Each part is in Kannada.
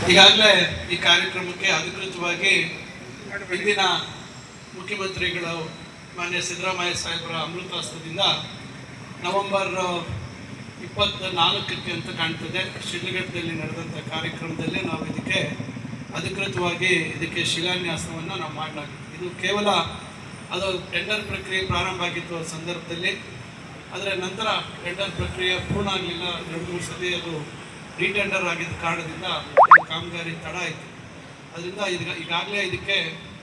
ಈಗಾಗಲೇ ಈ ಕಾರ್ಯಕ್ರಮಕ್ಕೆ ಅಧಿಕೃತವಾಗಿ ಇಂದಿನ ಮುಖ್ಯಮಂತ್ರಿಗಳು ಮಾನ್ಯ ಸಿದ್ದರಾಮಯ್ಯ ಸಾಹೇಬರ ಅಮೃತಾಸ್ತ್ರದಿಂದ ನವೆಂಬರ್ 24ಕ್ಕೆ ಅಂತ ಕಾಣ್ತದೆ ಶಿಡ್ಲಘಟ್ಟದಲ್ಲಿ ನಡೆದಂಥ ಕಾರ್ಯಕ್ರಮದಲ್ಲಿ ನಾವು ಇದಕ್ಕೆ ಅಧಿಕೃತವಾಗಿ ಶಿಲಾನ್ಯಾಸವನ್ನು ನಾವು ಮಾಡಲಾಗಿದೆ. ಇದು ಕೇವಲ ಅದು ಟೆಂಡರ್ ಪ್ರಕ್ರಿಯೆ ಪ್ರಾರಂಭ ಆಗಿತ್ತು ಆ ಸಂದರ್ಭದಲ್ಲಿ. ಆದರೆ ನಂತರ ಟೆಂಡರ್ ಪ್ರಕ್ರಿಯೆ ಪೂರ್ಣ ಆಗಲಿಲ್ಲ. 2-3 ಸತಿ ಅದು ರೀಟೆಂಡರ್ ಆಗಿದ್ದ ಕಾರಣದಿಂದ ಕಾಮಗಾರಿ ತಡ ಆಯಿತು. ಅದರಿಂದ ಈಗಾಗಲೇ ಇದಕ್ಕೆ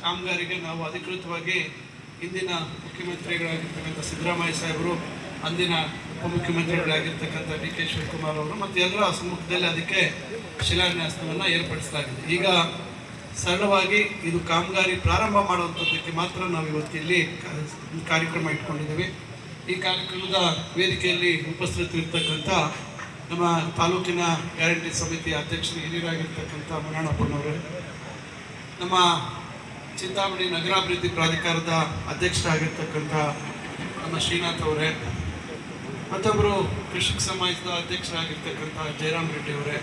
ಕಾಮಗಾರಿಗೆ ನಾವು ಅಧಿಕೃತವಾಗಿ ಇಂದಿನ ಮುಖ್ಯಮಂತ್ರಿಗಳಾಗಿರ್ತಕ್ಕಂಥ ಸಿದ್ದರಾಮಯ್ಯ ಸಾಹೇಬರು, ಅಂದಿನ ಉಪಮುಖ್ಯಮಂತ್ರಿಗಳಾಗಿರ್ತಕ್ಕಂಥ ಡಿ.ಕೆ. ಶಿವಕುಮಾರ್ ಅವರು ಮತ್ತು ಎಲ್ಲರ ಸಮ್ಮುಖದಲ್ಲಿ ಅದಕ್ಕೆ ಶಿಲಾನ್ಯಾಸವನ್ನು ಏರ್ಪಡಿಸಲಾಗಿದೆ. ಈಗ ಸರಳವಾಗಿ ಇದು ಕಾಮಗಾರಿ ಪ್ರಾರಂಭ ಮಾಡುವಂಥದ್ದಕ್ಕೆ ಮಾತ್ರ ನಾವು ಇವತ್ತಿಲ್ಲಿ ಕಾರ್ಯಕ್ರಮ ಇಟ್ಕೊಂಡಿದ್ದೀವಿ. ಈ ಕಾರ್ಯಕ್ರಮದ ವೇದಿಕೆಯಲ್ಲಿ ಉಪಸ್ಥಿತರಿರ್ತಕ್ಕಂಥ ನಮ್ಮ ತಾಲೂಕಿನ ಗ್ಯಾರಂಟಿ ಸಮಿತಿಯ ಅಧ್ಯಕ್ಷರು ಹಿರಿಯರಾಗಿರ್ತಕ್ಕಂಥ ಮನೋಣ್ಣಪ್ಪನವರೇ, ನಮ್ಮ ಚಿಂತಾಮಣಿ ನಗರಾಭಿವೃದ್ಧಿ ಪ್ರಾಧಿಕಾರದ ಅಧ್ಯಕ್ಷರಾಗಿರ್ತಕ್ಕಂಥ ನಮ್ಮ ಶ್ರೀನಾಥ್ ಅವರೇ, ಮತ್ತೊಬ್ಬರು ಕೃಷಿಕ ಸಮಾಜದ ಅಧ್ಯಕ್ಷರಾಗಿರ್ತಕ್ಕಂಥ ಜಯರಾಮ್ ರೆಡ್ಡಿ ಅವರೇ,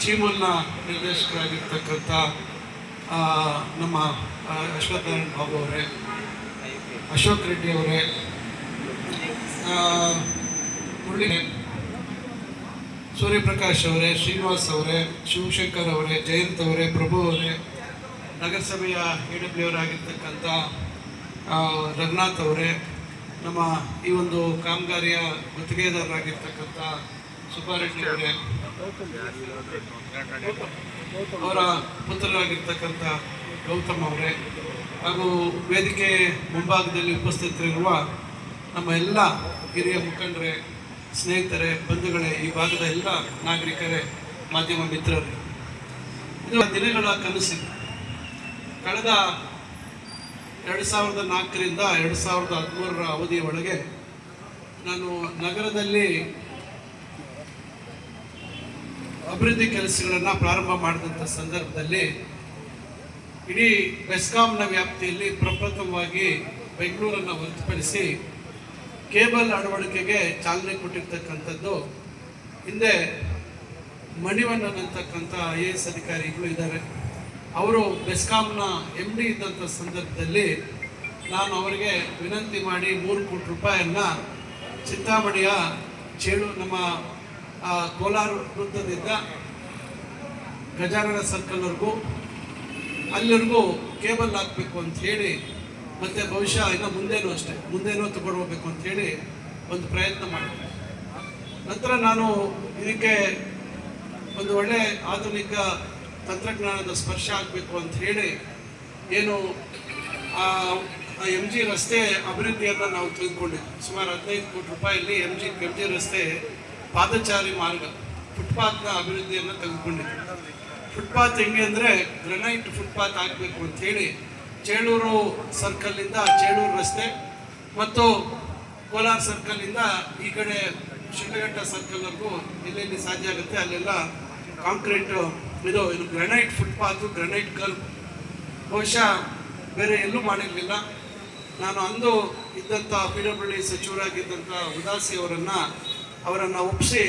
ಚೀಮೂಲ್ನ ನಿರ್ದೇಶಕರಾಗಿರ್ತಕ್ಕಂಥ ನಮ್ಮ ಅಶ್ವತ್ಥನಾರಾಯಣ ಬಾಬು ಅವರೇ, ಅಶೋಕ್ ರೆಡ್ಡಿ ಅವರೇ, ಮುರಳಿ ಸೂರ್ಯಪ್ರಕಾಶ್ ಅವರೇ, ಶ್ರೀನಿವಾಸ್ ಅವರೇ, ಶಿವಶಂಕರ್ ಅವರೇ, ಜಯಂತ್ ಅವರೇ, ಪ್ರಭು ಅವರೇ, ನಗರಸಭೆಯ AW ಅವರಾಗಿರ್ತಕ್ಕಂಥ ರಘುನಾಥ್ ಅವರೇ, ನಮ್ಮ ಈ ಒಂದು ಕಾಮಗಾರಿಯ ಗುತ್ತಿಗೆದಾರರಾಗಿರ್ತಕ್ಕಂಥ ಸುಬ್ಬಾರೆಡ್ಡಿ ಅವರೇ, ಅವರ ಪುತ್ರರಾಗಿರ್ತಕ್ಕಂಥ ಗೌತಮ್ ಅವರೇ, ಹಾಗೂ ವೇದಿಕೆ ಮುಂಭಾಗದಲ್ಲಿ ಉಪಸ್ಥಿತರಿರುವ ನಮ್ಮ ಎಲ್ಲ ಹಿರಿಯ ಮುಖಂಡರೇ, ಸ್ನೇಹಿತರೆ, ಬಂಧುಗಳೇ, ಈ ಭಾಗದ ಎಲ್ಲ ನಾಗರಿಕರೇ, ಮಾಧ್ಯಮ ಮಿತ್ರರೇ, ಇದು ದಿನಗಳ ಕನಸು. ಕಳೆದ 2004ರಿಂದ 2013ರ ಅವಧಿಯ ಒಳಗೆ ನಾನು ನಗರದಲ್ಲಿ ಅಭಿವೃದ್ಧಿ ಕೆಲಸಗಳನ್ನು ಪ್ರಾರಂಭ ಮಾಡಿದಂಥ ಸಂದರ್ಭದಲ್ಲಿ ಇಡೀ ಬೆಸ್ಕಾಂನ ವ್ಯಾಪ್ತಿಯಲ್ಲಿ ಪ್ರಪ್ರಥಮವಾಗಿ ಬೆಂಗಳೂರನ್ನು ಹೊರತುಪಡಿಸಿ ಕೇಬಲ್ ಅಳವಡಿಕೆಗೆ ಚಾಲನೆ ಕೊಟ್ಟಿರ್ತಕ್ಕಂಥದ್ದು ಹಿಂದೆ ಮಣಿವಣ್ಣನ್ ಅಂತಕ್ಕಂಥ IAS ಅಧಿಕಾರಿಗಳು ಇದ್ದಾರೆ. ಅವರು ಬೆಸ್ಕಾಂನ MD ಇದ್ದಂಥ ಸಂದರ್ಭದಲ್ಲಿ ನಾನು ಅವರಿಗೆ ವಿನಂತಿ ಮಾಡಿ 3 ಕೋಟಿ ರೂಪಾಯಿಯನ್ನು ಚಿಂತಾಮಣಿಯ ನಮ್ಮ ಕೋಲಾರ ವೃತ್ತದಿಂದ ಗಜಾನನ ಸರ್ಕಲ್ವರೆಗೂ ಅಲ್ಲಿವರೆಗೂ ಕೇಬಲ್ ಹಾಕಬೇಕು ಅಂತ ಹೇಳಿ, ಮತ್ತು ಬಹುಶಃ ಇನ್ನು ಮುಂದೇನೂ ತಗೊಂಡು ಹೋಗ್ಬೇಕು ಅಂತ ಹೇಳಿ ಒಂದು ಪ್ರಯತ್ನ ಮಾಡಿದೆ. ನಂತರ ನಾನು ಇದಕ್ಕೆ ಒಂದು ಒಳ್ಳೆ ಆಧುನಿಕ ತಂತ್ರಜ್ಞಾನದ ಸ್ಪರ್ಶ ಆಗಬೇಕು ಅಂತ ಹೇಳಿ ಏನು MG ರಸ್ತೆ ಅಭಿವೃದ್ಧಿಯನ್ನು ನಾವು ತೆಗೆದುಕೊಂಡಿದ್ವಿ. ಸುಮಾರು 15 ಕೋಟಿ ರೂಪಾಯಲ್ಲಿ MG ರಸ್ತೆ ಪಾದಚಾರಿ ಮಾರ್ಗ ಫುಟ್ಪಾತ್ನ ಅಭಿವೃದ್ಧಿಯನ್ನು ತೆಗೆದುಕೊಂಡಿದ್ವಿ. ಫುಟ್ಪಾತ್ ಹೆಂಗೆ ಅಂದರೆ ಗ್ರನೈಟ್ ಫುಟ್ಪಾತ್ ಆಗಬೇಕು ಅಂತ ಹೇಳಿ ಚೇಳೂರು ಸರ್ಕಲ್ಲಿಂದ ಚೇಳೂರು ರಸ್ತೆ ಮತ್ತು ಕೋಲಾರ ಸರ್ಕಲ್ಲಿಂದ ಈ ಕಡೆ ಶಿಡ್ಲಘಟ್ಟ ಸರ್ಕಲ್ವರೆಗೂ ಎಲ್ಲೆಲ್ಲಿ ಸಾಧ್ಯ ಆಗುತ್ತೆ ಅಲ್ಲೆಲ್ಲ ಕಾಂಕ್ರೀಟ್ ಇದು ಗ್ರನೈಟ್ ಫುಟ್ಪಾತು, ಗ್ರನೈಟ್ ಕರ್ವ್ ಬಹುಶಃ ಬೇರೆ ಎಲ್ಲೂ ಮಾಡಿರಲಿಲ್ಲ. ನಾನು ಅಂದು ಇದ್ದಂಥ PWD ಸಚಿವರಾಗಿದ್ದಂಥ ಉದಾಸಿ ಅವರನ್ನು ಒಪ್ಪಿಸಿ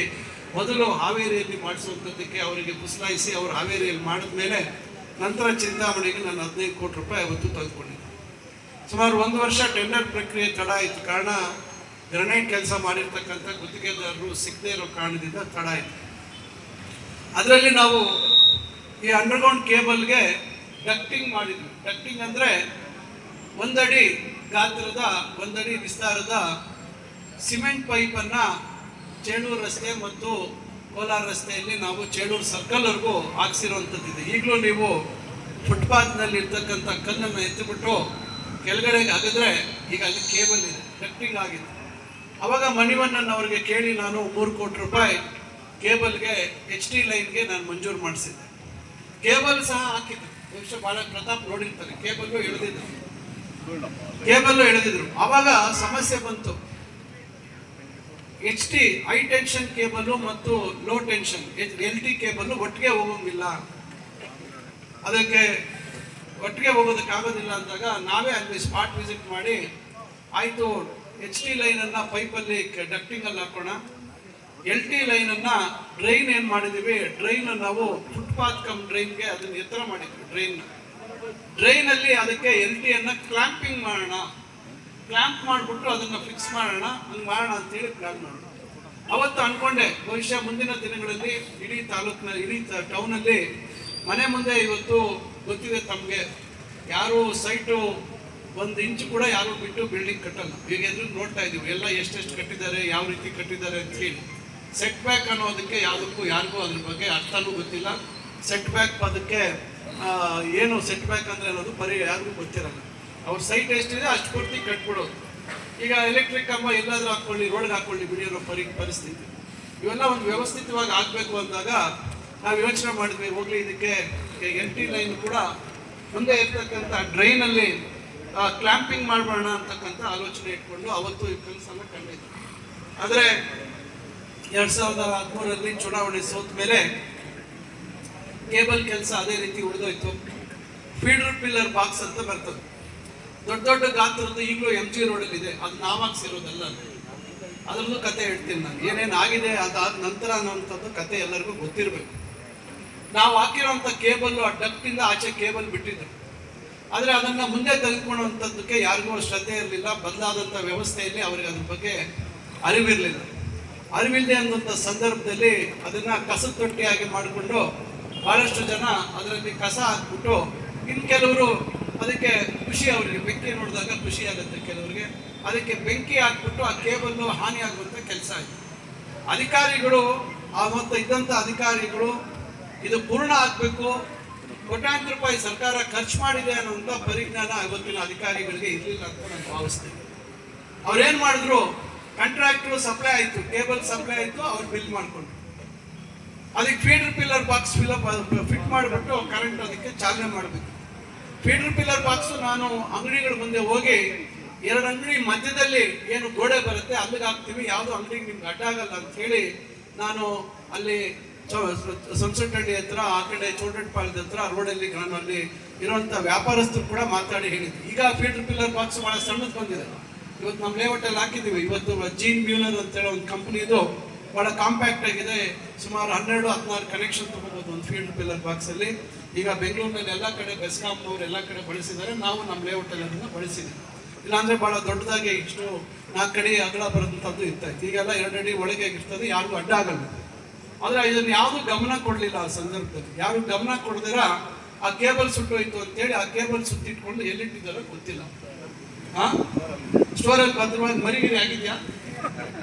ಮೊದಲು ಹಾವೇರಿಯಲ್ಲಿ ಮಾಡಿಸುವಂಥದ್ದಕ್ಕೆ ಅವರಿಗೆ ಪುಸಲಾಯಿಸಿ ಅವರು ಹಾವೇರಿಯಲ್ಲಿ ಮಾಡಿದ ಮೇಲೆ ನಂತರ ಚಿಂತಾಮಣಿಗೆ ನಾನು 15 ಕೋಟಿ ರೂಪಾಯಿ ಅವತ್ತು ತೆಗೆದುಕೊಂಡಿದ್ದೆ. ಸುಮಾರು 1 ವರ್ಷ ಟೆಂಡರ್ ಪ್ರಕ್ರಿಯೆ ತಡ ಆಯಿತು. ಕಾರಣ ಗ್ರನೈಟ್ ಕೆಲಸ ಮಾಡಿರ್ತಕ್ಕಂಥ ಗುತ್ತಿಗೆದಾರರು ಸಿಗದೇ ಇರೋ ಕಾರಣದಿಂದ ತಡ ಆಯಿತು. ಅದರಲ್ಲಿ ನಾವು ಈ ಅಂಡರ್ಗ್ರೌಂಡ್ ಕೇಬಲ್ಗೆ ಡಕ್ಟಿಂಗ್ ಮಾಡಿದ್ವಿ. ಡಕ್ಟಿಂಗ್ ಅಂದರೆ 1 ಅಡಿ ಗಾತ್ರದ 1 ಅಡಿ ವಿಸ್ತಾರದ ಸಿಮೆಂಟ್ ಪೈಪನ್ನು ಚೇಳೂರು ರಸ್ತೆ ಮತ್ತು ಕೋಲಾರ ರಸ್ತೆಯಲ್ಲಿ ನಾವು ಚೇಳೂರು ಸರ್ಕಲ್ವರೆಗೂ ಹಾಕ್ಸಿರುವಂಥದ್ದಿದೆ. ಈಗಲೂ ನೀವು ಫುಟ್ಪಾತ್ನಲ್ಲಿ ಇರ್ತಕ್ಕಂಥ ಕಲ್ಲನ್ನು ಎತ್ತಿಬಿಟ್ಟು ಕೆಳಗಡೆಗೆ ಹಾಕಿದ್ರೆ ಈಗ ಅಲ್ಲಿ ಕೇಬಲ್ ಇದೆ, ಡಕ್ಟಿಂಗ್ ಆಗಿದೆ. ಆವಾಗ ಮಣಿವಣ್ಣನ್ ಅವರಿಗೆ ಕೇಳಿ ನಾನು 3 ಕೋಟಿ ರೂಪಾಯಿ ಕೇಬಲ್ಗೆ HT ಲೈನ್ಗೆ ನಾನು ಮಂಜೂರು ಮಾಡಿಸಿದ್ದೆ. ಕೇಬಲ್ ಸಹ ಹಾಕಿದ್ರು. ಬಹುಶಃ ಭಾಳ ಪ್ರತಾಪ್ ನೋಡಿರ್ತಾರೆ, ಕೇಬಲ್ಲು ಎಳೆದಿದ್ರು. ಆವಾಗ ಸಮಸ್ಯೆ ಬಂತು. HT ಹೈ ಟೆನ್ಷನ್ ಕೇಬಲ್ಲು ಮತ್ತು ಲೋ ಟೆನ್ಷನ್ LT ಕೇಬಲ್ಲು ಒಟ್ಟಿಗೆ ಹೋಗೋಂಗಿಲ್ಲ, ಅದಕ್ಕೆ ಒಟ್ಟಿಗೆ ಹೋಗೋದಕ್ಕಾಗೋದಿಲ್ಲ ಅಂದಾಗ ನಾವೇ ಅಲ್ಲಿ ಸ್ಪಾಟ್ ವಿಸಿಟ್ ಮಾಡಿ ಆಯಿತು HT ಲೈನನ್ನು ಪೈಪಲ್ಲಿ ಡಕ್ಟಿಂಗಲ್ಲಿ ಹಾಕೋಣ, LT ಲೈನನ್ನು ಡ್ರೈನ್ ಏನು ಮಾಡಿದ್ದೀವಿ, ಡ್ರೈನ್ ನಾವು ಫುಟ್ ಫುಟ್ಪಾತ್ ಕಮ್ ಡ್ರೈನ್ಗೆ ಅದನ್ನ ಎತ್ತರ ಮಾಡಿದ್ರು ಡ್ರೈನಲ್ಲಿ ಅದಕ್ಕೆ LTಯನ್ನು ಕ್ಲಾಂಪಿಂಗ್ ಮಾಡೋಣ, ಕ್ಲಾಂಪ್ ಮಾಡಿಬಿಟ್ಟು ಅದನ್ನು ಫಿಕ್ಸ್ ಮಾಡೋಣ, ಹಂಗೆ ಮಾಡೋಣ ಅಂತೇಳಿ ಪ್ಲಾನ್ ಮಾಡೋಣ. ಅವತ್ತು ಅನ್ಕೊಂಡೆ ಬಹುಶಃ ಮುಂದಿನ ದಿನಗಳಲ್ಲಿ ಇಡೀ ತಾಲೂಕಿನ ಇಡೀ ಟೌನಲ್ಲಿ ಮನೆ ಮುಂದೆ ಇವತ್ತು ಗೊತ್ತಿದೆ ತಮಗೆ, ಯಾರು ಸೈಟು 1 ಇಂಚ್ ಕೂಡ ಯಾರು ಬಿಟ್ಟು ಬಿಲ್ಡಿಂಗ್ ಕಟ್ಟಲ್ಲ. ಈಗ ಎದುರು ನೋಡ್ತಾ ಇದೀವಿ ಎಲ್ಲ ಎಷ್ಟೆಷ್ಟು ಕಟ್ಟಿದ್ದಾರೆ, ಯಾವ ರೀತಿ ಕಟ್ಟಿದ್ದಾರೆ ಅಂತ ಹೇಳಿ. ಸೆಟ್ ಬ್ಯಾಕ್ ಅನ್ನೋದಕ್ಕೆ ಯಾವುದಕ್ಕೂ ಯಾರಿಗೂ ಅದ್ರ ಬಗ್ಗೆ ಅರ್ಥನೂ ಗೊತ್ತಿಲ್ಲ. ಸೆಟ್ ಬ್ಯಾಕ್ ಅದಕ್ಕೆ ಏನು ಸೆಟ್ ಬ್ಯಾಕ್ ಅಂದರೆ ಅನ್ನೋದು ಯಾರಿಗೂ ಗೊತ್ತಿರಲ್ಲ. ಅವ್ರ ಸೈಟ್ ಎಷ್ಟಿದೆ ಅಷ್ಟು ಪೂರ್ತಿ ಕಟ್ಬಿಡೋದು. ಈಗ ಎಲೆಕ್ಟ್ರಿಕ್ ಕಂಬ ಎಲ್ಲಾದರೂ ಹಾಕ್ಕೊಳ್ಳಿ, ರೋಡ್ಗೆ ಹಾಕ್ಕೊಳ್ಳಿ ಬಿಡಿರೋ ಪರಿಸ್ಥಿತಿ. ಇವೆಲ್ಲ ಒಂದು ವ್ಯವಸ್ಥಿತವಾಗಿ ಆಗಬೇಕು ಅಂದಾಗ ನಾವು ಯೋಚನೆ ಮಾಡಿದ್ವಿ, ಹೋಗ್ಲಿ ಇದಕ್ಕೆ NT ಲೈನ್ ಕೂಡ ಮುಂದೆ ಇರ್ತಕ್ಕಂಥ ಡ್ರೈನಲ್ಲಿ ಕ್ಲಾಂಪಿಂಗ್ ಮಾಡಬೇಡ ಅಂತಕ್ಕಂಥ ಆಲೋಚನೆ ಇಟ್ಕೊಂಡು ಅವತ್ತು ಈ ಕೆಲಸನ ಕಂಡಿದ್ದೆ. ಆದರೆ 2013ರಲ್ಲಿ ಚುನಾವಣೆ ಸೋತ ಮೇಲೆ ಕೇಬಲ್ ಕೆಲಸ ಅದೇ ರೀತಿ ಉಳಿದೋಯ್ತು. ಫೀಡರ್ ಪಿಲ್ಲರ್ ಬಾಕ್ಸ್ ಅಂತ ಬರ್ತದೆ, ದೊಡ್ಡ ದೊಡ್ಡ ಗಾತ್ರದ್ದು, ಈಗಲೂ MG ರೋಡಲ್ಲಿ ಇದೆ. ಅದು ನಾವಾಗ್ಸಿರೋದಲ್ಲ, ಅದ್ರದ್ದು ಕತೆ ಹೇಳ್ತೀನಿ ನಾನು. ಏನೇನು ಆಗಿದೆ ಅದಾದ ನಂತರ ಅನ್ನೋಂಥದ್ದು ಕತೆ ಎಲ್ಲರಿಗೂ ಗೊತ್ತಿರಬೇಕು. ನಾವು ಹಾಕಿರೋಂಥ ಕೇಬಲ್ ಆ ಡಕ್ಟಿಂದ ಆಚೆ ಕೇಬಲ್ ಬಿಟ್ಟಿದ್ರು, ಆದರೆ ಅದನ್ನು ಮುಂದೆ ತೆಗೆದುಕೊಳ್ಳುವಂಥದ್ದಕ್ಕೆ ಯಾರಿಗೂ ಶ್ರದ್ಧೆ ಇರಲಿಲ್ಲ. ಬದಲಾದಂಥ ವ್ಯವಸ್ಥೆಯಲ್ಲಿ ಅವರಿಗೆ ಅದ್ರ ಬಗ್ಗೆ ಅರಿವಿರಲಿಲ್ಲ. ಅರಿವಿಲ್ಲದೆ ಅನ್ನುವಂಥ ಸಂದರ್ಭದಲ್ಲಿ ಅದನ್ನು ಕಸದ ತೊಟ್ಟಿಯಾಗಿ ಮಾಡಿಕೊಂಡು ಭಾಳಷ್ಟು ಜನ ಅದರಲ್ಲಿ ಕಸ ಹಾಕ್ಬಿಟ್ಟು, ಇನ್ನು ಕೆಲವರು ಅದಕ್ಕೆ ಖುಷಿ, ಅವರಿಗೆ ಬೆಂಕಿ ನೋಡಿದಾಗ ಖುಷಿ ಆಗುತ್ತೆ ಕೆಲವರಿಗೆ, ಅದಕ್ಕೆ ಬೆಂಕಿ ಹಾಕ್ಬಿಟ್ಟು ಆ ಕೇಬಲ್ಲು ಹಾನಿ ಆಗುವಂಥ ಕೆಲಸ ಆಯಿತು. ಅಧಿಕಾರಿಗಳು ಮತ್ತು ಇದ್ದಂಥ ಅಧಿಕಾರಿಗಳು ಇದು ಪೂರ್ಣ ಆಗಬೇಕು, ಕೋಟ್ಯಾಂತರ ರೂಪಾಯಿ ಸರ್ಕಾರ ಖರ್ಚು ಮಾಡಿದೆ ಅನ್ನುವಂಥ ಪರಿಜ್ಞಾನ ಇವತ್ತಿನ ಅಧಿಕಾರಿಗಳಿಗೆ ಇರಲಿಲ್ಲ ಅಂತ ನಾನು ಭಾವಿಸ್ತೇನೆ. ಅವ್ರೇನು ಮಾಡಿದ್ರು, ಕಾಂಟ್ರಾಕ್ಟ್ರು ಸಪ್ಲೈ ಆಯಿತು, ಕೇಬಲ್ ಸಪ್ಲೈ ಆಯಿತು, ಅವ್ರು ಬಿಲ್ ಮಾಡಿಕೊಂಡ್ರು. ಅದಕ್ಕೆ ಫೀಡರ್ ಪಿಲ್ಲರ್ ಬಾಕ್ಸ್ ಫಿಟ್ ಮಾಡಿಬಿಟ್ಟು ಕರೆಂಟ್ ಅದಕ್ಕೆ ಚಾಲನೆ ಮಾಡಬೇಕು. ಫೀಡರ್ ಪಿಲ್ಲರ್ ಬಾಕ್ಸು ನಾನು ಅಂಗಡಿಗಳ ಮುಂದೆ ಹೋಗಿ 2 ಅಂಗಡಿ ಮಧ್ಯದಲ್ಲಿ ಏನು ಗೋಡೆ ಬರುತ್ತೆ ಅಲ್ಲಿಗೆ ಹಾಕ್ತೀವಿ, ಯಾವುದೋ ಅಂಗಡಿಗೆ ನಿಮ್ಗೆ ಅಡ್ಡ ಆಗಲ್ಲ ಅಂತ ಹೇಳಿ ನಾನು ಅಲ್ಲಿ ಸಂಸಟಳ್ಳಿ ಹತ್ರ, ಆ ಕಡೆ ಚೋಟಟ್ಪಾಳ್ಯದ ಹತ್ರ ರೋಡಲ್ಲಿ ನಾನು ಅಲ್ಲಿ ಇರುವಂಥ ವ್ಯಾಪಾರಸ್ಥರು ಕೂಡ ಮಾತಾಡಿ ಹೇಳಿದ್ವಿ. ಈಗ ಫೀಡರ್ ಪಿಲ್ಲರ್ ಬಾಕ್ಸ್ ಭಾಳ ಸಣ್ಣದು ಬಂದಿದೆ. ಇವತ್ತು ನಮ್ಮ ಲೇಔಟಲ್ಲಿ ಹಾಕಿದ್ದೀವಿ. ಇವತ್ತು ಜೀನ್ ಬ್ಯೂನರ್ ಅಂತೇಳಿ ಒಂದು ಕಂಪ್ನಿದು ಭಾಳ ಕಾಂಪ್ಯಾಕ್ಟ್ ಆಗಿದೆ, ಸುಮಾರು 12-16 ಕನೆಕ್ಷನ್ ತೊಗೋಬೋದು ಒಂದು ಫೀಡರ್ ಪಿಲ್ಲರ್ ಬಾಕ್ಸಲ್ಲಿ. ಈಗ ಬೆಂಗಳೂರಿನಲ್ಲಿ ಎಲ್ಲ ಕಡೆ ಬೆಸ್ಕಾಂನವ್ರು ಎಲ್ಲ ಕಡೆ ಬಳಸಿದ್ದಾರೆ, ನಾವು ನಮ್ಮ ಲೇಔಟಲ್ಲಿ ಅದನ್ನು ಬಳಸಿದ್ದೀವಿ. ಇಲ್ಲಾಂದರೆ ಭಾಳ ದೊಡ್ಡದಾಗಿ ಇಷ್ಟು 4 ಅಡಿ ಅಗಲ ಬರೋಂಥದ್ದು ಇರ್ತಾಯಿತ್ತು. ಈಗೆಲ್ಲ 2 ಅಡಿ ಒಳಗೆ ಇರ್ತದೆ, ಯಾರಿಗೂ ಅಡ್ಡ ಆಗಲ್ಲ. ಆದರೆ ಇದನ್ನು ಯಾವುದು ಗಮನ ಕೊಡಲಿಲ್ಲ. ಆ ಸಂದರ್ಭದಲ್ಲಿ ಯಾರು ಗಮನ ಕೊಡದಿರ ಆ ಕೇಬಲ್ ಸುಟ್ಟೋಯ್ತು ಅಂತೇಳಿ ಆ ಕೇಬಲ್ ಸುತ್ತಿಟ್ಕೊಂಡು ಎಲ್ಲಿಟ್ಟಿದ್ದಾರೋ ಗೊತ್ತಿಲ್ಲ. ಸ್ಟೋರಲ್ಲಿ ಭದ್ರವಾಗಿ ಮರಿಗಿರಿ ಆಗಿದೆಯಾ?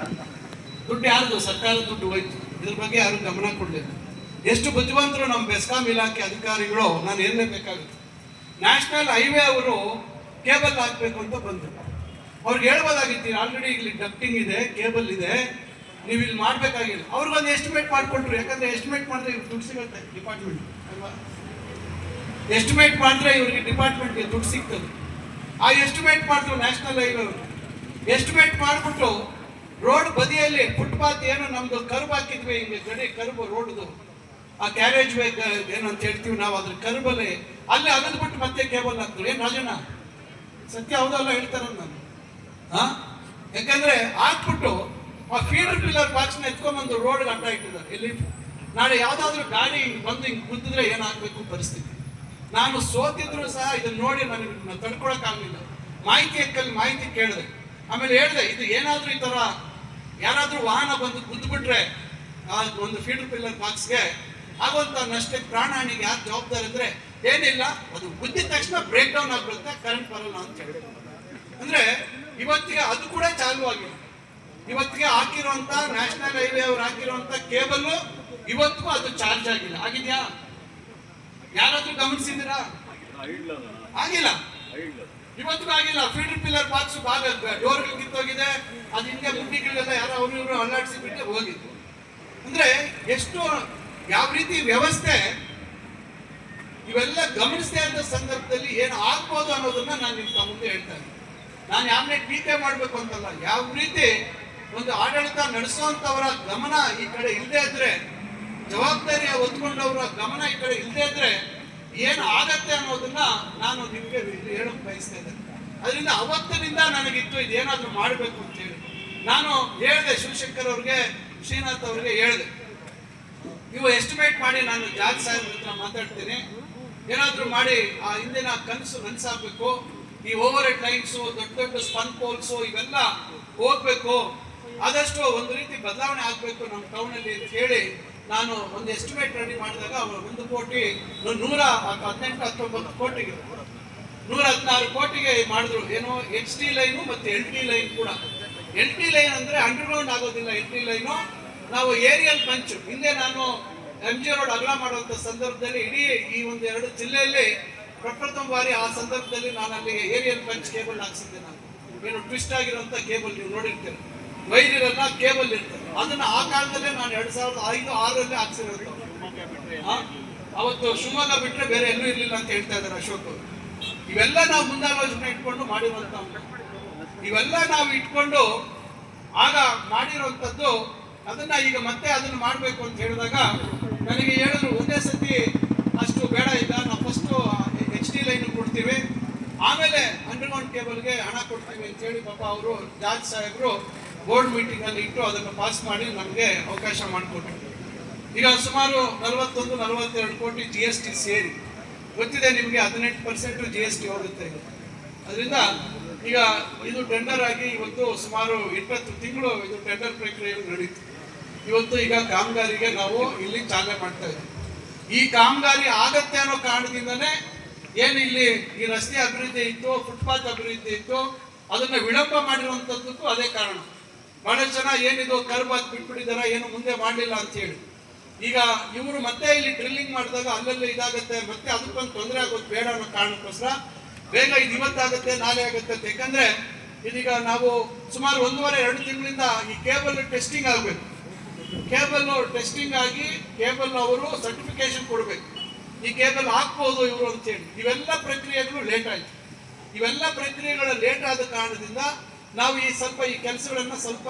ದುಡ್ಡು ಯಾರ್ದು? ಸರ್ಕಾರದ ದುಡ್ಡು ಹೋಯ್ತು. ಇದ್ರ ಬಗ್ಗೆ ಯಾರು ಗಮನ ಕೊಡಲಿಲ್ಲ. ಎಷ್ಟು ಬುದ್ಧಿವಂತರು ನಮ್ಮ ಬೆಸ್ಕಾಂ ಇಲಾಖೆ ಅಧಿಕಾರಿಗಳು, ನಾನು ಹೇಳಲೇಬೇಕಾಗುತ್ತೆ. ನ್ಯಾಷನಲ್ ಹೈವೇ ಅವರು ಕೇಬಲ್ ಹಾಕಬೇಕು ಅಂತ ಬಂದರು. ಅವ್ರಿಗೆ ಹೇಳ್ಬೋದಾಗಿತ್ತು, ಆಲ್ರೆಡಿ ಇಲ್ಲಿ ಡಕ್ಟಿಂಗ್ ಇದೆ, ಕೇಬಲ್ ಇದೆ, ನೀವು ಇಲ್ಲಿ ಮಾಡಬೇಕಾಗಿಲ್ಲ. ಅವ್ರಿಗೊಂದು ಎಸ್ಟಿಮೇಟ್ ಮಾಡಿಕೊಟ್ರು. ಯಾಕಂದರೆ ಎಸ್ಟಿಮೇಟ್ ಮಾಡಿದ್ರೆ ಇವ್ರಿಗೆ ದುಡ್ಡು ಸಿಗುತ್ತೆ ಡಿಪಾರ್ಟ್ಮೆಂಟ್ ಅಲ್ವಾ? ಎಸ್ಟಿಮೇಟ್ ಮಾಡಿದ್ರೆ ಇವ್ರಿಗೆ ಡಿಪಾರ್ಟ್ಮೆಂಟ್ಗೆ ದುಡ್ಡು ಸಿಗ್ತದೆ. ಆ ಎಸ್ಟಿಮೇಟ್ ಮಾಡಿದ್ರು ನ್ಯಾಷನಲ್ ಹೈವೇ ಅವರು. ಎಸ್ಟಿಮೇಟ್ ಮಾಡಿಬಿಟ್ಟು ರೋಡ್ ಬದಿಯಲ್ಲಿ ಫುಟ್ಪಾತ್ ಏನು ನಮ್ಮದು ಕರ್ಬ್ ಹಾಕಿದ್ವಿ, ಹಿಂಗೆ ಗಡಿ ಕರ್ಬ್ ರೋಡ್ದು, ಆ ಕ್ಯಾರೇಜ್ ವೇ ಏನಂತ ಹೇಳ್ತೀವಿ ನಾವು, ಅದ್ರ ಕರ್ಬಲ್ಲಿ ಅಲ್ಲಿ ಅಗದ್ಬಿಟ್ಟು ಮತ್ತೆ ಕೇಬಲ್ ಹಾಕ್ತಾರೆ. ಏನು ರಾಜಣ್ಣ ಸತ್ಯ ಹೌದಲ್ಲ ಹೇಳ್ತಾರ ನಾನು? ಯಾಕಂದ್ರೆ ಹಾಕ್ಬಿಟ್ಟು ಆ ಫೀಡರ್ ಪಿಲ್ಲರ್ ಬಾಕ್ಸ್ನ ಎತ್ಕೊಂಡ್ಬಂದು ರೋಡ್ಗೆ ಅಡ್ಡ ಇಟ್ಟಿದ್ದಾರೆ. ಇಲ್ಲಿ ನಾಳೆ ಯಾವುದಾದ್ರೂ ಗಾಡಿ ಬಂದು ಹಿಂಗೆ ಕುದ್ದಿದ್ರೆ ಏನಾಗಬೇಕು ಪರಿಸ್ಥಿತಿ. ನಾನು ಸೋತಿದ್ರು ಸಹ ಇದನ್ನು ನೋಡಿ ನನಗೆ ತಡ್ಕೊಳಕ್ಕಾಗಲಿಲ್ಲ. ಮಾಹಿತಿ ಕೇಳಿದೆ. ಆಮೇಲೆ ಹೇಳಿದೆ, ಇದು ಏನಾದರೂ ಈ ಥರ ಯಾರಾದರೂ ವಾಹನ ಬಂದು ಗುದ್ದುಬಿಟ್ರೆ ಆ ಒಂದು ಫೀಡರ್ ಪಿಲ್ಲರ್ ಬಾಕ್ಸ್ಗೆ ಆಗುವಂಥ ನಷ್ಟಕ್ಕೆ, ಪ್ರಾಣಹಾನಿಗೆ ಯಾರು ಜವಾಬ್ದಾರಿ ಅಂದರೆ ಏನಿಲ್ಲ, ಅದು ಗುದ್ದಿದ ತಕ್ಷಣ ಬ್ರೇಕ್ ಡೌನ್ ಆಗಿಬಿಡುತ್ತೆ, ಕರೆಂಟ್ ಬರಲ್ಲ ಅಂತ ಹೇಳಿದೆ. ಅಂದರೆ ಇವತ್ತಿಗೆ ಅದು ಕೂಡ ಚಾಲೂ ಆಗಿಲ್ಲ. ಇವತ್ತಿಗೆ ಹಾಕಿರುವಂಥ ನ್ಯಾಷನಲ್ ಹೈವೇ ಅವ್ರು ಹಾಕಿರುವಂಥ ಕೇಬಲ್ಲು ಇವತ್ತಿಗೂ ಅದು ಚಾರ್ಜ್ ಆಗಿಲ್ಲ. ಆಗಿದೆಯಾ? ಯಾರಾದ್ರೂ ಗಮನಿಸಿದ್ದೀರಾ? ಆಗಿಲ್ಲ, ಇವತ್ತಿಗೂ ಆಗಿಲ್ಲ. ಫೀಡರ್ ಪಿಲ್ಲರ್ ಬಾಕ್ಸ್ ಭಾಗ ಡೋರ್ಗಳು ಕಿತ್ತೋಗಿದೆ, ಅದು ಹಿಂಗೆ ಮುಟ್ಟಿಗಳಿಗೆಲ್ಲ ಯಾರೋ ಅವರು ಇವರು ಅಲ್ಲಾಡಿಸಿ ಬಿಟ್ಟು ಹೋಗಿದ್ದು. ಅಂದ್ರೆ ಎಷ್ಟು ಯಾವ ರೀತಿ ವ್ಯವಸ್ಥೆ, ಇವೆಲ್ಲ ಗಮನಿಸದೆ ಅಂತ ಸಂದರ್ಭದಲ್ಲಿ ಏನು ಆಗ್ಬೋದು ಅನ್ನೋದನ್ನ ನಾನು ನಿಮ್ಮ ಮುಂದೆ ಹೇಳ್ತಾ ಇದ್ದೀನಿ. ನಾನು ಯಾವನ್ನೇ ಟೀಕೆ ಮಾಡಬೇಕು ಅಂತಲ್ಲ, ಯಾವ ರೀತಿ ಒಂದು ಆಡಳಿತ ನಡೆಸುವಂಥವರ ಗಮನ ಈ ಕಡೆ ಇಲ್ಲದೆ ಇದ್ರೆ, ಜವಾಬ್ದಾರಿ ಹೊತ್ಕೊಂಡವರ ಗಮನ ಈ ಕಡೆ ಇಲ್ಲದೆ ಇದ್ರೆ ಏನು ಆಗತ್ತೆ ಅನ್ನೋದನ್ನ ನಾನು ನಿಮಗೆ ಹೇಳಕ್ ಬಯಸ್ತಾ ಇದ್ದೇನೆ. ಅದರಿಂದ ಅವತ್ತಿನಿಂದ ನನಗಿತ್ತು ಇದೇನಾದ್ರೂ ಮಾಡಬೇಕು ಅಂತೇಳಿ. ನಾನು ಹೇಳಿದೆ ಶಿವಶಂಕರ್ ಅವ್ರಿಗೆ, ಶ್ರೀನಾಥ್ ಅವ್ರಿಗೆ ಹೇಳಿದೆ, ನೀವು ಎಸ್ಟಿಮೇಟ್ ಮಾಡಿ, ನಾನು ಜಾರ್ಜ್ ಸಾಹೇಬ್ ಹತ್ರ ಮಾತಾಡ್ತೀನಿ, ಏನಾದರೂ ಮಾಡಿ ಆ ಹಿಂದಿನ ಕನಸು ನನಸಾಗಬೇಕು. ಈ ಓವರ್ ಹೆಡ್ ಲೈನ್ಸು, ದೊಡ್ಡ ದೊಡ್ಡ ಸ್ಪನ್ ಪೋಲ್ಸು ಇವೆಲ್ಲ ಹೋಗ್ಬೇಕು, ಆದಷ್ಟು ಒಂದು ರೀತಿ ಬದಲಾವಣೆ ಆಗಬೇಕು ನಮ್ಮ ಟೌನಲ್ಲಿ ಅಂತ ಹೇಳಿ ನಾನು ಒಂದು ಎಸ್ಟಿಮೇಟ್ ರೆಡಿ ಮಾಡಿದಾಗ ಅವರು 1 ಕೋಟಿ 118-19 ಕೋಟಿಗೆ 116 ಕೋಟಿಗೆ ಮಾಡಿದ್ರು. ಏನೋ HT ಲೈನು ಮತ್ತು LT ಲೈನ್ ಕೂಡ. LT ಲೈನ್ ಅಂದರೆ ಅಂಡರ್ಗ್ರೌಂಡ್ ಆಗೋದಿಲ್ಲ. LT ಲೈನು ನಾವು ಏರಿಯಲ್ ಪಂಚ್, ಹಿಂದೆ ನಾನು MG ರೋಡ್ ಅಗಲ ಮಾಡುವಂಥ ಸಂದರ್ಭದಲ್ಲಿ ಇಡೀ ಈ ಒಂದು 2 ಜಿಲ್ಲೆಯಲ್ಲಿ ಪ್ರಪ್ರಥಮ ಬಾರಿ ಆ ಸಂದರ್ಭದಲ್ಲಿ ನಾನು ಅಲ್ಲಿ ಏರಿಯಲ್ ಪಂಚ್ ಕೇಬಲ್ ಹಾಕ್ಸಿದ್ದೆ. ನಾನು ಏನು ಟ್ವಿಸ್ಟ್ ಆಗಿರುವಂಥ ಕೇಬಲ್ ನೀವು ನೋಡಿರ್ತೀರ, ವೈರ್ ಇರಲ್ಲ, ಕೇಬಲ್ ಇರ್ತದೆ. ಅದನ್ನ ಆ ಕಾಲದಲ್ಲೇ ನಾನು 2005-6ರಲ್ಲಿ ಹಾಕ್ಸಿರೋದು. ಅವತ್ತು ಶಿವಮೊಗ್ಗ ಬಿಟ್ಟರೆ ಬೇರೆ ಎಲ್ಲೂ ಇರಲಿಲ್ಲ ಅಂತ ಹೇಳ್ತಾ ಇದ್ದಾರೆ ಅಶೋಕ್. ಇವೆಲ್ಲ ನಾವು ಮುಂದಾಲೋಚನೆ ಇಟ್ಕೊಂಡು ಮಾಡಿರುವಂಥ, ಇವೆಲ್ಲ ನಾವು ಇಟ್ಕೊಂಡು ಆಗ ಮಾಡಿರುವಂಥದ್ದು. ಅದನ್ನ ಈಗ ಮತ್ತೆ ಅದನ್ನು ಮಾಡಬೇಕು ಅಂತ ಹೇಳಿದಾಗ ನನಗೆ ಹೇಳಿದ್ರು, ಒಂದೇ ಸತಿ ಅಷ್ಟು ಬೇಡ, ಈಗ ನಾವು ಫಸ್ಟು HT ಲೈನ್ ಕೊಡ್ತೀವಿ, ಆಮೇಲೆ ಅಂಡರ್ಗ್ರೌಂಡ್ ಕೇಬಲ್ಗೆ ಹಣ ಕೊಡ್ತೀವಿ ಅಂತ ಹೇಳಿ ಪಾಪ ಅವರು ಜಾರ್ಜ್ ಸಾಹೇಬರು ಬೋರ್ಡ್ ಮೀಟಿಂಗ್ ಅಲ್ಲಿ ಇಟ್ಟು ಅದನ್ನು ಪಾಸ್ ಮಾಡಿ ನಮಗೆ ಅವಕಾಶ ಮಾಡಿಕೊಟ್ರು. ಈಗ ಸುಮಾರು 41-42 ಕೋಟಿ GST ಸೇರಿ, ಗೊತ್ತಿದೆ ನಿಮಗೆ 18% GST ಹೋಗುತ್ತೆ. ಅದರಿಂದ ಈಗ ಇದು ಟೆಂಡರ್ ಆಗಿ ಇವತ್ತು ಸುಮಾರು 20 ತಿಂಗಳು ಇದು ಟೆಂಡರ್ ಪ್ರಕ್ರಿಯೆ ನಡೀತು. ಇವತ್ತು ಈಗ ಕಾಮಗಾರಿಗೆ ನಾವು ಇಲ್ಲಿ ಚಾಲನೆ ಮಾಡ್ತಾ ಇದ್ದೀವಿ. ಈ ಕಾಮಗಾರಿ ಆಗತ್ತೆ ಅನ್ನೋ ಕಾರಣದಿಂದನೇ ಏನು ಇಲ್ಲಿ ಈ ರಸ್ತೆ ಅಭಿವೃದ್ಧಿ ಇತ್ತು, ಫುಟ್ಪಾತ್ ಅಭಿವೃದ್ಧಿ ಇತ್ತು, ಅದನ್ನ ವಿಳಂಬ ಮಾಡಿರುವಂಥದ್ದಕ್ಕೂ ಅದೇ ಕಾರಣ. ಬಹಳಷ್ಟು ಜನ ಏನಿದು ಕರ್ಬ್ ಬಿಟ್ಬಿಟ್ಟಿದಾರ, ಏನು ಮುಂದೆ ಮಾಡಲಿಲ್ಲ ಅಂತ ಹೇಳಿ. ಈಗ ಇವರು ಮತ್ತೆ ಇಲ್ಲಿ ಡ್ರಿಲ್ಲಿಂಗ್ ಮಾಡಿದಾಗ ಅಲ್ಲೆಲ್ಲ ಇದಾಗುತ್ತೆ, ಮತ್ತೆ ಅದಕ್ಕೊಂದು ತೊಂದರೆ ಆಗೋದು ಬೇಡ ಅನ್ನೋ ಕಾರಣಕ್ಕೋಸ್ಕರ ಬೇಗ ಇದು ಇವತ್ತಾಗುತ್ತೆ ನಾಳೆ ಆಗುತ್ತೆ ಅಂತ. ಯಾಕಂದ್ರೆ ಇದೀಗ ನಾವು ಸುಮಾರು 1.5-2 ತಿಂಗಳಿಂದ ಈ ಕೇಬಲ್ ಟೆಸ್ಟಿಂಗ್ ಆಗಬೇಕು. ಕೇಬಲ್ ಟೆಸ್ಟಿಂಗ್ ಆಗಿ ಕೇಬಲ್ ಅವರು ಸರ್ಟಿಫಿಕೇಶನ್ ಕೊಡಬೇಕು, ಈ ಕೇಬಲ್ ಹಾಕ್ಬೋದು ಇವರು ಅಂತೇಳಿ. ಇವೆಲ್ಲ ಪ್ರಕ್ರಿಯೆಗಳು ಲೇಟ್ ಆಯ್ತು. ಇವೆಲ್ಲ ಪ್ರಕ್ರಿಯೆಗಳು ಲೇಟ್ ಆದ ಕಾರಣದಿಂದ ನಾವು ಈ ಕೆಲಸಗಳನ್ನ ಸ್ವಲ್ಪ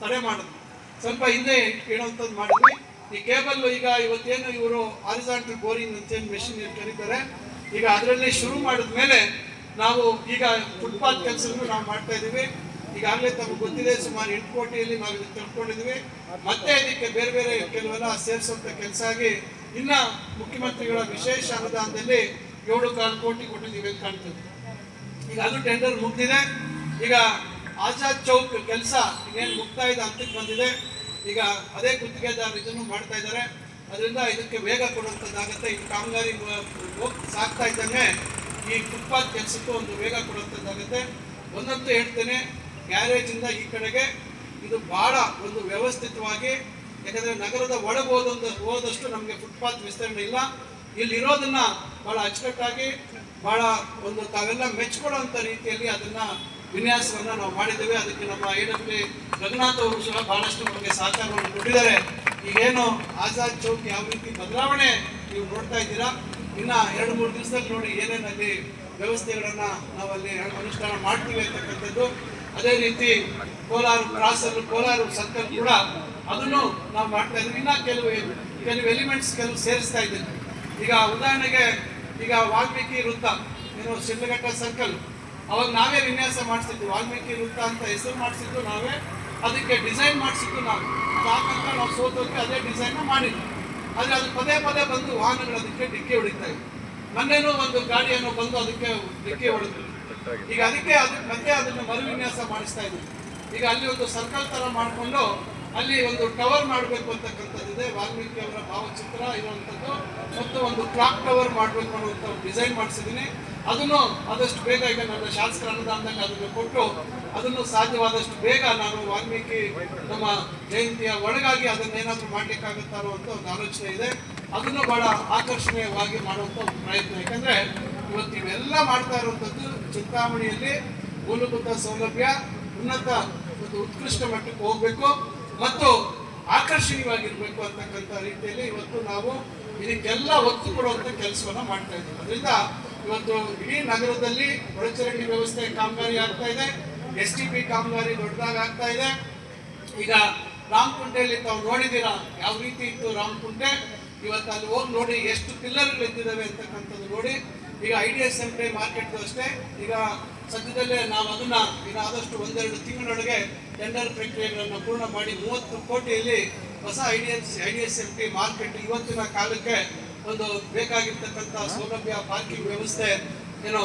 ತಡೆ ಮಾಡಿದ್ವಿ, ಸ್ವಲ್ಪ ಹಿಂದೆ ಇಡುವಂಥದ್ದು ಮಾಡಿದ್ವಿ. ಈ ಕೇಬಲ್ ಈಗ ಇವತ್ತೇನು ಇವರು ಹಾರಿಜಾಂಟಲ್ ಬೋರಿಂಗ್ ಅಂತೇನು ಮೆಷಿನ್ ಕರೀತಾರೆ, ಈಗ ಅದರಲ್ಲಿ ಶುರು ಮಾಡಿದ ಮೇಲೆ ನಾವು ಈಗ ಫುಟ್ಪಾತ್ ಕೆಲಸವನ್ನು ನಾವು ಮಾಡ್ತಾ ಇದ್ದೀವಿ. ಈಗಾಗಲೇ ತಮಗೆ ಗೊತ್ತಿದೆ, ಸುಮಾರು 8 ಕೋಟಿಯಲ್ಲಿ ನಾವು ಇದನ್ನು ತಿಳ್ಕೊಂಡಿದ್ವಿ. ಮತ್ತೆ ಇದಕ್ಕೆ ಬೇರೆ ಬೇರೆ ಕೆಲವೆಲ್ಲ ಸೇರಿಸುವಂಥ ಕೆಲಸ ಆಗಿ ಇನ್ನ ಮುಖ್ಯಮಂತ್ರಿಗಳ ವಿಶೇಷ ಅನುದಾನದಲ್ಲಿ 7.25 ಕೋಟಿ ಕೊಟ್ಟಿದ್ದೀವಿ ಅಂತ ಕಾಣ್ತದೆ. ಈಗ ಅದು ಟೆಂಡರ್ ಮುಗ್ದಿದೆ. ಈಗ ಆಜಾದ್ ಚೌಕ್ ಕೆಲಸ ಇನ್ನೇನು ಮುಕ್ತಾಯದ ಹಂತಕ್ಕೆ ಬಂದಿದೆ. ಈಗ ಅದೇ ಗುತ್ತಿಗೆದಾರರು ಇದನ್ನು ಮಾಡ್ತಾ ಇದ್ದಾರೆ. ಅದರಿಂದ ಇದಕ್ಕೆ ವೇಗ ಕೊಡುವಂಥದ್ದಾಗುತ್ತೆ. ಈ ಕಾಮಗಾರಿ ಸಾಗ್ತಾ ಇದ್ದಂಗೆ ಈ ಫುಟ್ಪಾತ್ ಕೆಲಸಕ್ಕೂ ಒಂದು ವೇಗ ಕೊಡುವಂಥದ್ದಾಗುತ್ತೆ. ಒಂದಂತೂ ಹೇಳ್ತೇನೆ, ಗ್ಯಾರೇಜಿಂದ ಈ ಕಡೆಗೆ ಇದು ಭಾಳ ಒಂದು ವ್ಯವಸ್ಥಿತವಾಗಿ, ಯಾಕಂದರೆ ನಗರದ ಒಳಗೆ ಹೋದಷ್ಟು ನಮಗೆ ಫುಟ್ಪಾತ್ ವಿಸ್ತರಣೆ ಇಲ್ಲ. ಇಲ್ಲಿರೋದನ್ನ ಭಾಳ ಅಚ್ಚುಕಟ್ಟಾಗಿ, ಭಾಳ ಒಂದು ತಾವೆಲ್ಲ ಮೆಚ್ಕೊಳ್ಳುವಂಥ ರೀತಿಯಲ್ಲಿ ಅದನ್ನು ವಿನ್ಯಾಸವನ್ನು ನಾವು ಮಾಡಿದ್ದೇವೆ. ಅದಕ್ಕೆ ನಮ್ಮ AW ರಘುನಾಥ್ ಅವರು ಸಹ ಭಾಳಷ್ಟು ನಮಗೆ ಸಹಕಾರವನ್ನು ಕೊಟ್ಟಿದ್ದಾರೆ. ಈಗೇನು ಆಜಾದ್ ಚೌಕ್ ಯಾವ ರೀತಿ ಬದಲಾವಣೆ ನೀವು ನೋಡ್ತಾ ಇದ್ದೀರಾ, ಇನ್ನು 2-3 ದಿವಸದಲ್ಲಿ ನೋಡಿ ಏನೇನಲ್ಲಿ ವ್ಯವಸ್ಥೆಗಳನ್ನು ನಾವಲ್ಲಿ ಅನುಷ್ಠಾನ ಮಾಡ್ತೀವಿ ಅಂತಕ್ಕಂಥದ್ದು. ಅದೇ ರೀತಿ ಕೋಲಾರ ಕ್ರಾಸಲ್ಲಿ ಕೋಲಾರ ಸರ್ಕಲ್ ಕೂಡ ಅದನ್ನು ನಾವು ಮಾಡ್ತಾ ಇದ್ದೀವಿ. ಇನ್ನು ಕೆಲವು ಎಲಿಮೆಂಟ್ಸ್ ಸೇರಿಸ್ತಾ ಇದ್ದೀವಿ. ಈಗ ಉದಾಹರಣೆಗೆ ಈಗ ವಾಲ್ಮೀಕಿ ವೃತ್ತ, ಏನು ಶಿಡ್ಲಘಟ್ಟ ಸರ್ಕಲ್, ಅವಾಗ ನಾವೇ ವಿನ್ಯಾಸ ಮಾಡಿಸಿದ್ವಿ. ವಾಲ್ಮೀಕಿ ವೃತ್ತ ಅಂತ ಹೆಸರು ಮಾಡಿಸಿದ್ದು ನಾವೇ, ಅದಕ್ಕೆ ಡಿಸೈನ್ ಮಾಡಿಸಿದ್ದು ನಾವು. ಅದಾದ ನಾವು ಸೋತೋಗಿ ಅದೇ ಡಿಸೈನ್ನ ಮಾಡಿದ್ವಿ. ಆದರೆ ಅದು ಪದೇ ಪದೇ ಬಂದು ವಾಹನಗಳು ಅದಕ್ಕೆ ಡಿಕ್ಕಿ ಹೊಡಿತಾ ಇದ್ವಿ. ಮೊನ್ನೆನೂ ಒಂದು ಗಾಡಿಯನ್ನು ಬಂದು ಅದಕ್ಕೆ ಡಿಕ್ಕಿ ಹೊಡೆದ್ವಿ. ಈಗ ಅದಕ್ಕೆ ಮತ್ತೆ ಅದನ್ನು ಮರು ವಿನ್ಯಾಸ ಮಾಡಿಸ್ತಾ ಇದ್ವಿ. ಈಗ ಅಲ್ಲಿ ಒಂದು ಸರ್ಕಲ್ ಥರ ಮಾಡಿಕೊಂಡು ಅಲ್ಲಿ ಒಂದು ಟವರ್ ಮಾಡಬೇಕು ಅಂತಕ್ಕಂಥದ್ದಿದೆ. ವಾಲ್ಮೀಕಿ ಅವರ ಭಾವಚಿತ್ರ ಇರುವಂಥದ್ದು ಮತ್ತು ಒಂದು ಕ್ಲಾಕ್ ಟವರ್ ಮಾಡಬೇಕು ಅನ್ನುವಂಥ ಡಿಸೈನ್ ಮಾಡಿಸಿದ್ದೀನಿ. ಅದನ್ನು ಆದಷ್ಟು ಬೇಗ ಈಗ ನನ್ನ ಶಾಸಕರ ಅನುದಾನದಲ್ಲಿ ಅದನ್ನು ಕೊಟ್ಟು ಅದನ್ನು ಸಾಧ್ಯವಾದಷ್ಟು ಬೇಗ ನಾನು ವಾಲ್ಮೀಕಿ ನಮ್ಮ ಜಯಂತಿಯ ಒಳಗಾಗಿ ಅದನ್ನೇನಾದರೂ ಮಾಡಲಿಕ್ಕಾಗುತ್ತಾರೋ ಅಂತ ಒಂದು ಆಲೋಚನೆ ಇದೆ. ಅದನ್ನು ಬಹಳ ಆಕರ್ಷಣೀಯವಾಗಿ ಮಾಡುವಂಥ ಒಂದು ಪ್ರಯತ್ನ. ಯಾಕಂದರೆ ಇವತ್ತು ಇವೆಲ್ಲ ಮಾಡ್ತಾ ಇರುವಂಥದ್ದು ಚಿಂತಾಮಣಿಯಲ್ಲಿ ಮೂಲಭೂತ ಸೌಲಭ್ಯ ಉನ್ನತ ಒಂದು ಉತ್ಕೃಷ್ಟ ಮಟ್ಟಕ್ಕೆ ಹೋಗಬೇಕು ಮತ್ತು ಆಕರ್ಷಣೀಯವಾಗಿರಬೇಕು ಅಂತಕ್ಕಂಥ ರೀತಿಯಲ್ಲಿ ಇವತ್ತು ನಾವು ಇದಕ್ಕೆಲ್ಲ ಒತ್ತು ಕೊಡುವಂಥ ಕೆಲಸವನ್ನು ಮಾಡ್ತಾ ಇದ್ದೀವಿ. ಅದರಿಂದ ಇವತ್ತು ಇಡೀ ನಗರದಲ್ಲಿ ಒಳಚರಂಡಿ ವ್ಯವಸ್ಥೆ ಕಾಮಗಾರಿ ಆಗ್ತಾ ಇದೆ, STP ಕಾಮಗಾರಿ ದೊಡ್ಡದಾಗಿ ಆಗ್ತಾ ಇದೆ. ಈಗ ರಾಮಕುಂಟೆಯಲ್ಲಿ ತಾವು ನೋಡಿದ್ದೀರಾ ಯಾವ ರೀತಿ ಇತ್ತು ರಾಮಕುಂಟೆ. ಇವತ್ತು ಅಲ್ಲಿ ಹೋಗಿ ನೋಡಿ ಎಷ್ಟು ಪಿಲ್ಲರ್ಗಳು ಎದ್ದಿದ್ದಾವೆ ಅಂತಕ್ಕಂಥದ್ದು ನೋಡಿ. ಈಗ IDSMT ಮಾರ್ಕೆಟ್ ಅಷ್ಟೇ, ಈಗ ಸದ್ಯದಲ್ಲೇ ನಾವು ಅದನ್ನ ಈಗ ಆದಷ್ಟು 1-2 ತಿಂಗಳೊಳಗೆ ಟೆಂಡರ್ ಪ್ರಕ್ರಿಯೆಗಳನ್ನು ಪೂರ್ಣ ಮಾಡಿ 30 ಕೋಟಿಯಲ್ಲಿ ಹೊಸ IDSMT ಮಾರ್ಕೆಟ್ ಇವತ್ತಿನ ಕಾಲಕ್ಕೆ ಒಂದು ಬೇಕಾಗಿರ್ತಕ್ಕಂಥ ಸೌಲಭ್ಯ ಪಾರ್ಕಿಂಗ್ ವ್ಯವಸ್ಥೆ ಏನೋ